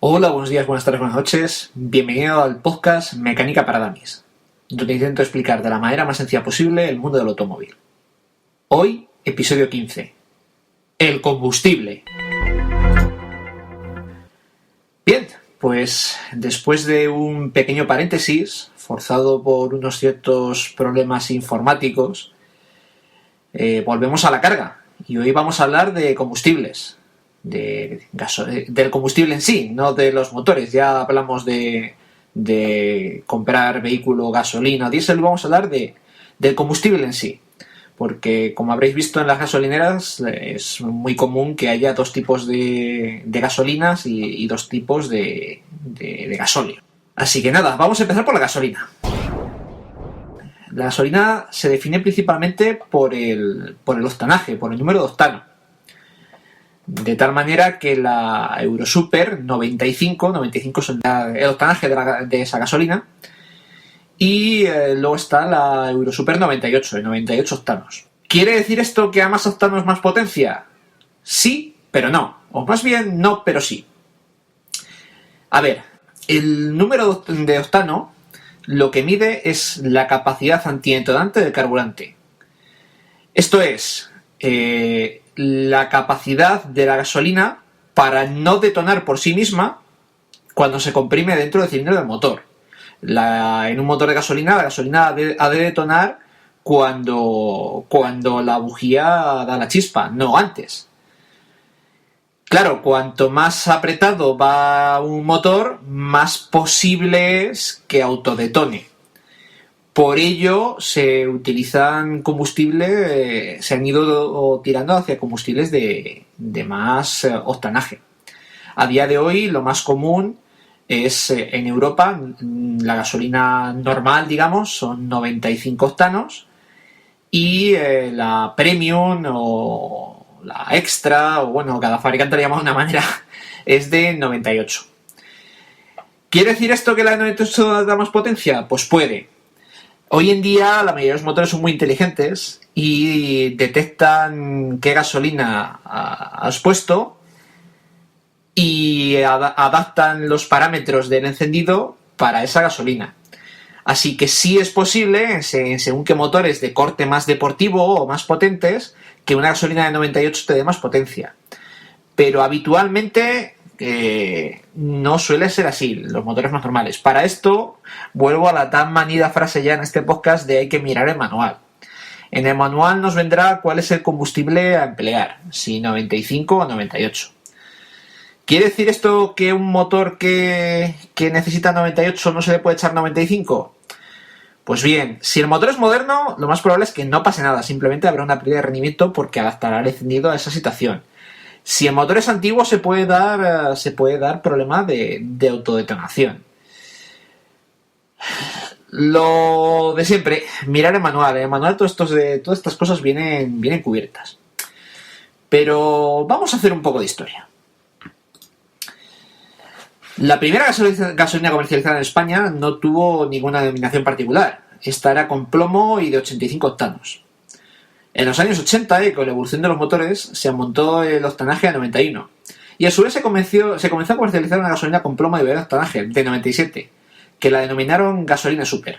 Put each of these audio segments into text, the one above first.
Hola, buenos días, buenas tardes, buenas noches. Bienvenido al podcast Mecánica para Dummies, donde intento explicar de la manera más sencilla posible el mundo del automóvil. Hoy, episodio 15. El combustible. Bien, pues después de un pequeño paréntesis, forzado por unos ciertos problemas informáticos, volvemos a la carga. Y hoy vamos a hablar de combustibles. Del combustible en sí, no de los motores. Ya hablamos de comprar vehículo, gasolina o diésel. Vamos a hablar del combustible en sí, porque como habréis visto en las gasolineras es muy común que haya dos tipos de gasolinas y dos tipos de gasóleo. Así que nada, vamos a empezar por la gasolina. La gasolina se define principalmente por el octanaje, por el número de octano. De tal manera que la Eurosuper 95 es el octanaje de esa gasolina, y luego está la Eurosuper 98, de 98 octanos. ¿Quiere decir esto que a más octanos más potencia? Sí, pero no. O más bien, no, pero sí. A ver, el número de octano lo que mide es la capacidad antidetonante del carburante. Esto es, la capacidad de la gasolina para no detonar por sí misma cuando se comprime dentro del cilindro del motor. En un motor de gasolina, la gasolina ha de detonar cuando la bujía da la chispa, no antes. Claro, cuanto más apretado va un motor, más posible es que autodetone. Por ello se utilizan combustibles, se han ido tirando hacia combustibles de más octanaje. A día de hoy lo más común es en Europa, la gasolina normal, digamos, son 95 octanos, y la Premium o la Extra, o bueno, cada fabricante le llama de una manera, es de 98. ¿Quiere decir esto que la de 98 da más potencia? Pues puede. Hoy en día la mayoría de los motores son muy inteligentes y detectan qué gasolina has puesto y adaptan los parámetros del encendido para esa gasolina. Así que sí es posible, según qué motores de corte más deportivo o más potentes, que una gasolina de 98 te dé más potencia. Pero habitualmente no suele ser así, los motores más normales. Para esto vuelvo a la tan manida frase ya en este podcast de hay que mirar el manual. En el manual nos vendrá cuál es el combustible a emplear, si 95 o 98. ¿Quiere decir esto que un motor que necesita 98 no se le puede echar 95? Pues bien, si el motor es moderno, lo más probable es que no pase nada, simplemente habrá una pérdida de rendimiento porque adaptará el encendido a esa situación. Si el motor es antiguo, se puede dar problema de autodetonación. Lo de siempre, mirar el manual. En el manual todas estas cosas vienen cubiertas. Pero vamos a hacer un poco de historia. La primera gasolina comercializada en España no tuvo ninguna denominación particular. Esta era con plomo y de 85 octanos. En los años 80, con la evolución de los motores, se montó el octanaje a 91. Y a su vez se comenzó a comercializar una gasolina con plomo de mayor octanaje, de 97, que la denominaron gasolina super.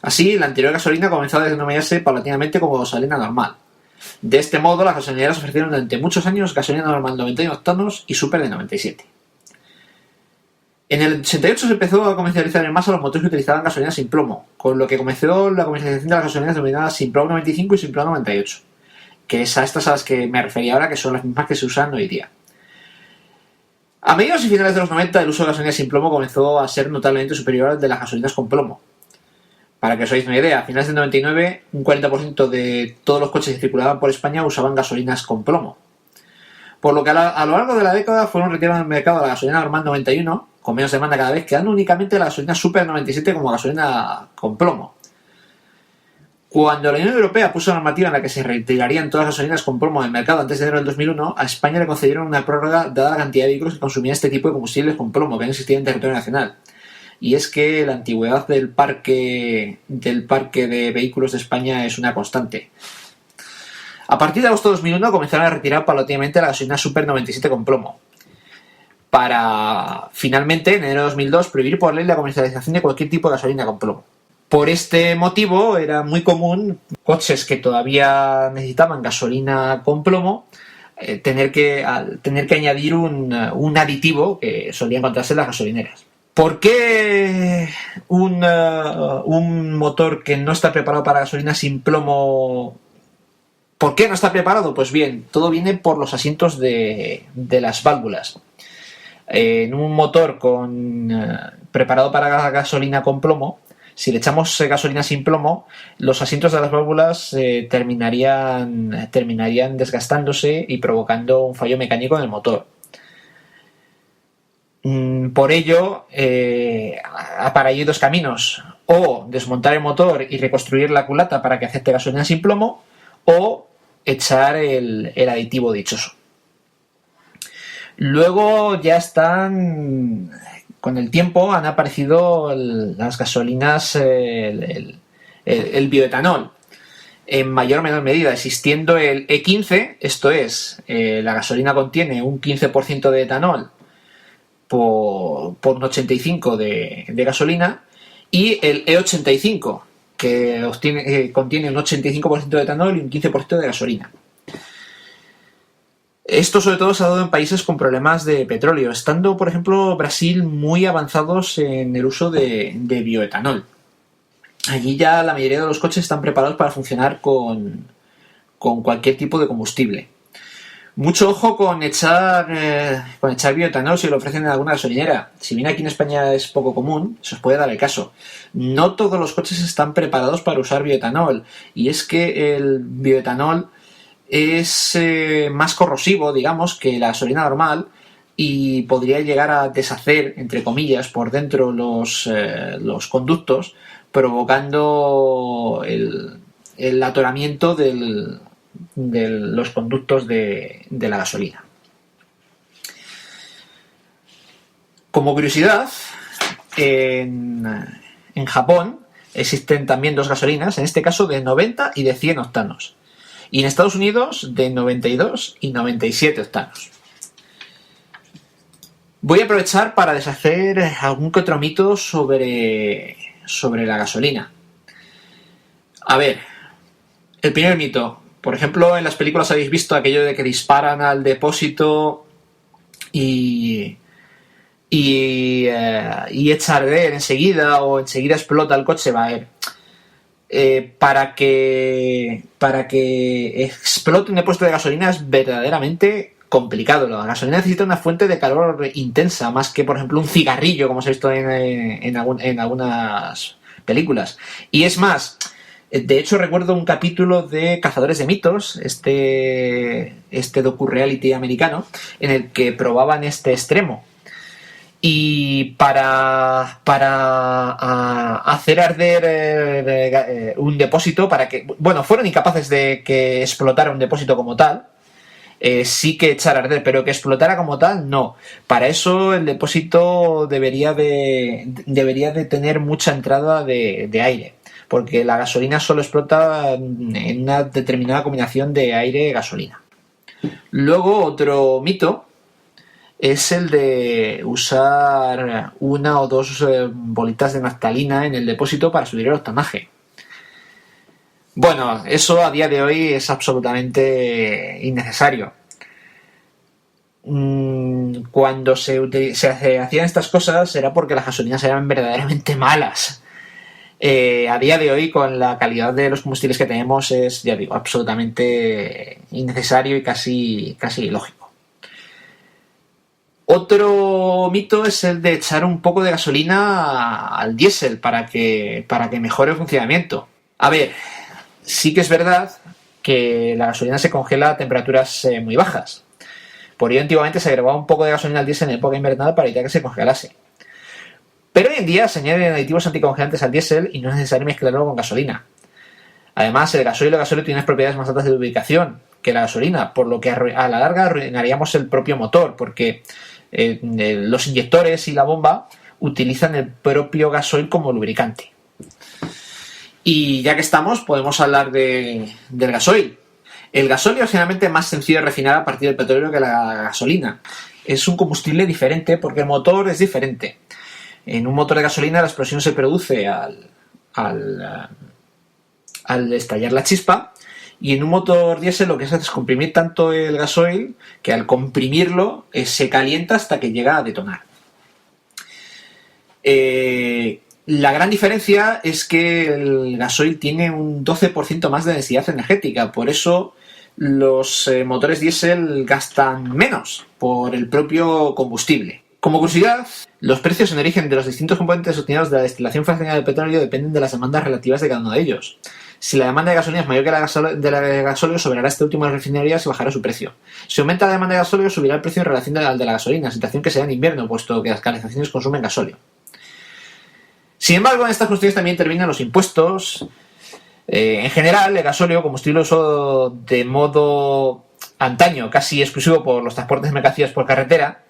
Así, la anterior gasolina comenzó a denominarse paulatinamente como gasolina normal. De este modo, las gasolineras ofrecieron durante muchos años gasolina normal de 91 octanos y super de 97. En el 88 se empezó a comercializar en masa los motores que utilizaban gasolina sin plomo, con lo que comenzó la comercialización de las gasolinas denominadas sin plomo 95 y sin plomo 98, que es a estas a las que me refería ahora, que son las mismas que se usan hoy día. A mediados y finales de los 90, el uso de gasolina sin plomo comenzó a ser notablemente superior al de las gasolinas con plomo. Para que os hagáis una idea, a finales del 99, un 40% de todos los coches que circulaban por España usaban gasolinas con plomo. Por lo que a lo largo de la década fueron retiradas del mercado la gasolina normal 91, con menos demanda cada vez, quedando únicamente la gasolina Super 97 como gasolina con plomo. Cuando la Unión Europea puso normativa en la que se retirarían todas las gasolinas con plomo del mercado antes de enero del 2001, a España le concedieron una prórroga dada la cantidad de vehículos que consumían este tipo de combustibles con plomo que han existido en territorio nacional. Y es que la antigüedad del parque de vehículos de España es una constante. A partir de agosto de 2001 comenzaron a retirar paulatinamente la gasolina Super 97 con plomo. para finalmente, en enero de 2002, prohibir por ley la comercialización de cualquier tipo de gasolina con plomo. Por este motivo era muy común coches que todavía necesitaban gasolina con plomo tener que añadir un aditivo que solía encontrarse en las gasolineras. ¿Por qué un motor que no está preparado para gasolina sin plomo? ¿Por qué no está preparado? Pues bien, todo viene por los asientos de las válvulas. En un motor preparado para gasolina con plomo, si le echamos gasolina sin plomo, los asientos de las válvulas terminarían desgastándose y provocando un fallo mecánico en el motor. Por ello, para ello hay dos caminos: o desmontar el motor y reconstruir la culata para que acepte gasolina sin plomo, o echar el aditivo dichoso. Luego ya con el tiempo han aparecido las gasolinas, el bioetanol, en mayor o menor medida, existiendo el E15, esto es, la gasolina contiene un 15% de etanol por un 85 de gasolina, y el E85, que contiene un 85% de etanol y un 15% de gasolina. Esto sobre todo se ha dado en países con problemas de petróleo, estando, por ejemplo, Brasil muy avanzados en el uso de bioetanol. Allí ya la mayoría de los coches están preparados para funcionar con cualquier tipo de combustible. Mucho ojo con echar bioetanol si lo ofrecen en alguna gasolinera. Si bien aquí en España es poco común, se os puede dar el caso. No todos los coches están preparados para usar bioetanol, y es que el bioetanol es más corrosivo, digamos, que la gasolina normal, y podría llegar a deshacer, entre comillas, por dentro los conductos, provocando el atoramiento de los conductos de la gasolina. Como curiosidad, en Japón existen también dos gasolinas, en este caso de 90 y de 100 octanos. Y en Estados Unidos de 92 y 97 octanos. Voy a aprovechar para deshacer algún que otro mito sobre la gasolina. A ver, el primer mito. Por ejemplo, en las películas habéis visto aquello de que disparan al depósito y echa a arder enseguida, o enseguida explota el coche. Va a ver. Para que explote un depósito de gasolina es verdaderamente complicado. La gasolina necesita una fuente de calor intensa, más que, por ejemplo, un cigarrillo, como se ha visto en algunas películas. Y es más, de hecho recuerdo un capítulo de Cazadores de Mitos, este docu-reality americano, en el que probaban este extremo. Y para hacer arder un depósito, fueron incapaces de que explotara un depósito como tal. Sí que echar a arder, pero que explotara como tal, no. Para eso el depósito debería de tener mucha entrada de aire, porque la gasolina solo explota en una determinada combinación de aire y gasolina. Luego, otro mito es el de usar una o dos bolitas de naftalina en el depósito para subir el octanaje. Bueno, eso a día de hoy es absolutamente innecesario. Cuando se hacían estas cosas era porque las gasolinas eran verdaderamente malas. A día de hoy, con la calidad de los combustibles que tenemos, es, ya digo, absolutamente innecesario y casi ilógico. Otro mito es el de echar un poco de gasolina al diésel para que mejore el funcionamiento. A ver, sí que es verdad que la gasolina se congela a temperaturas muy bajas. Por ello, antiguamente se agregaba un poco de gasolina al diésel en época invernal para evitar que se congelase. Pero hoy en día se añaden aditivos anticongelantes al diésel y no es necesario mezclarlo con gasolina. Además, el gasoil tiene unas propiedades más altas de lubricación que la gasolina, por lo que a la larga arruinaríamos el propio motor, porque los inyectores y la bomba utilizan el propio gasoil como lubricante. Y ya que estamos, podemos hablar del gasoil. El gasóleo es generalmente más sencillo de refinar a partir del petróleo que la gasolina. es un combustible diferente porque el motor es diferente. En un motor de gasolina la explosión se produce al estallar la chispa, y en un motor diésel lo que se hace es comprimir tanto el gasoil que al comprimirlo se calienta hasta que llega a detonar. La gran diferencia es que el gasoil tiene un 12% más de densidad energética, por eso los motores diésel gastan menos por el propio combustible. Como curiosidad, los precios en origen de los distintos componentes obtenidos de la destilación fraccionada del petróleo dependen de las demandas relativas de cada uno de ellos. Si la demanda de gasolina es mayor que la de gasóleo, sobrará este último en las refinerías y bajará su precio. Si aumenta la demanda de gasóleo, subirá el precio en relación al de la gasolina, situación que se da en invierno, puesto que las calefacciones consumen gasóleo. Sin embargo, en estas cuestiones también intervienen los impuestos. En general, el gasóleo, combustible usado de modo antaño casi exclusivo por los transportes de mercancías por carretera,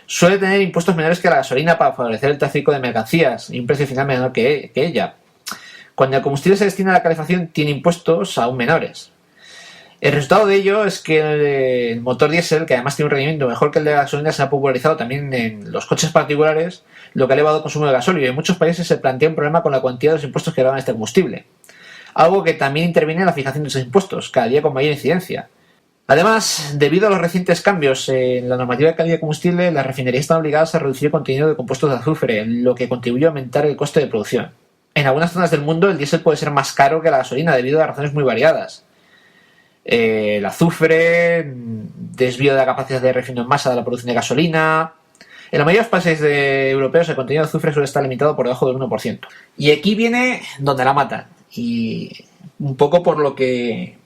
suele tener impuestos menores que la gasolina para favorecer el tráfico de mercancías y un precio final menor que ella. Cuando el combustible se destina a la calefacción, tiene impuestos aún menores. El resultado de ello es que el motor diésel, que además tiene un rendimiento mejor que el de la gasolina, se ha popularizado también en los coches particulares, lo que ha elevado el consumo de gasóleo, y en muchos países se plantea un problema con la cantidad de los impuestos que graban este combustible. Algo que también interviene en la fijación de esos impuestos, cada día con mayor incidencia. Además, debido a los recientes cambios en la normativa de calidad de combustible, las refinerías están obligadas a reducir el contenido de compuestos de azufre, lo que contribuye a aumentar el coste de producción. En algunas zonas del mundo el diésel puede ser más caro que la gasolina debido a razones muy variadas. El azufre, desvío de la capacidad de refino en masa de la producción de gasolina. En la mayoría de los países europeos el contenido de azufre suele estar limitado por debajo del 1%. Y aquí viene donde la matan. Y un poco por lo que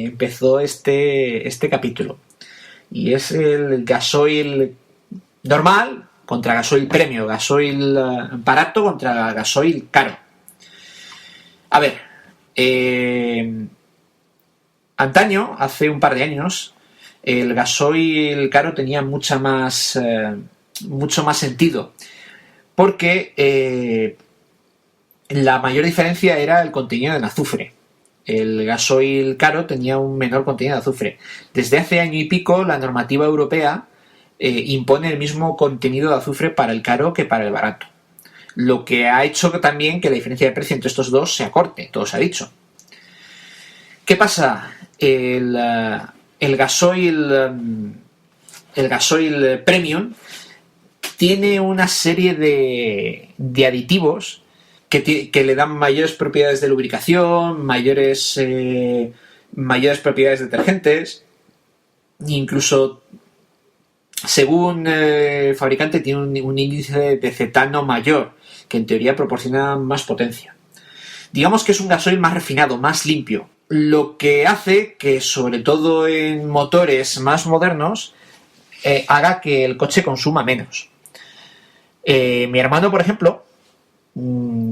empezó este capítulo. Y es el gasoil normal contra gasoil premium, gasoil barato contra gasoil caro. A ver, antaño, hace un par de años, el gasoil caro tenía mucho más sentido, porque la mayor diferencia era el contenido en azufre. El gasoil caro tenía un menor contenido de azufre. Desde hace año y pico la normativa europea impone el mismo contenido de azufre para el caro que para el barato, lo que ha hecho también que la diferencia de precio entre estos dos se acorte, todo se ha dicho. ¿Qué pasa? El gasoil premium tiene una serie de aditivos que le dan mayores propiedades de lubricación, mayores propiedades detergentes, incluso según el fabricante tiene un índice de cetano mayor, que en teoría proporciona más potencia. Digamos que es un gasoil más refinado, más limpio, lo que hace que, sobre todo en motores más modernos, haga que el coche consuma menos. Mi hermano, por ejemplo,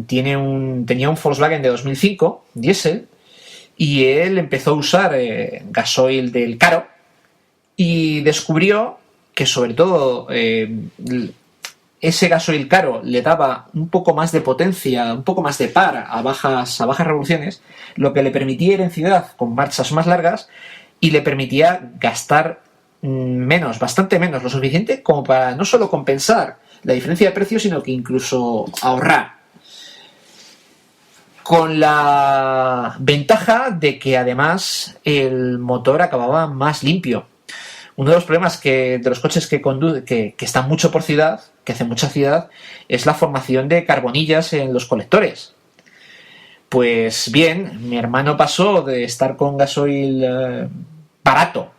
tenía un Volkswagen de 2005, diésel, y él empezó a usar gasoil del caro y descubrió que, sobre todo, ese gasoil caro le daba un poco más de potencia, un poco más de par a bajas revoluciones, lo que le permitía ir en ciudad con marchas más largas y le permitía gastar menos, bastante menos, lo suficiente como para no solo compensar la diferencia de precio, sino que incluso ahorrar. Con la ventaja de que además el motor acababa más limpio. Uno de los problemas de los coches que están mucho por ciudad, que hacen mucha ciudad, es la formación de carbonillas en los colectores. Pues bien, mi hermano pasó de estar con gasoil barato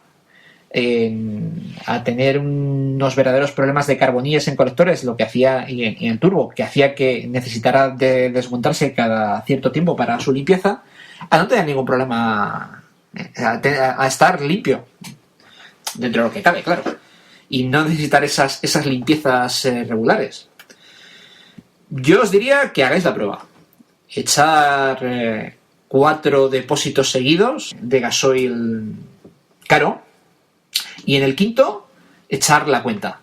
a tener unos verdaderos problemas de carbonillas en colectores, lo que hacía, y en el turbo, que hacía que necesitara de desmontarse cada cierto tiempo para su limpieza, a no tener ningún problema, a estar limpio, dentro de lo que cabe, claro, y no necesitar esas limpiezas regulares. Yo os diría que hagáis la prueba. Echar 4 depósitos seguidos de gasoil caro y en el quinto echar la cuenta.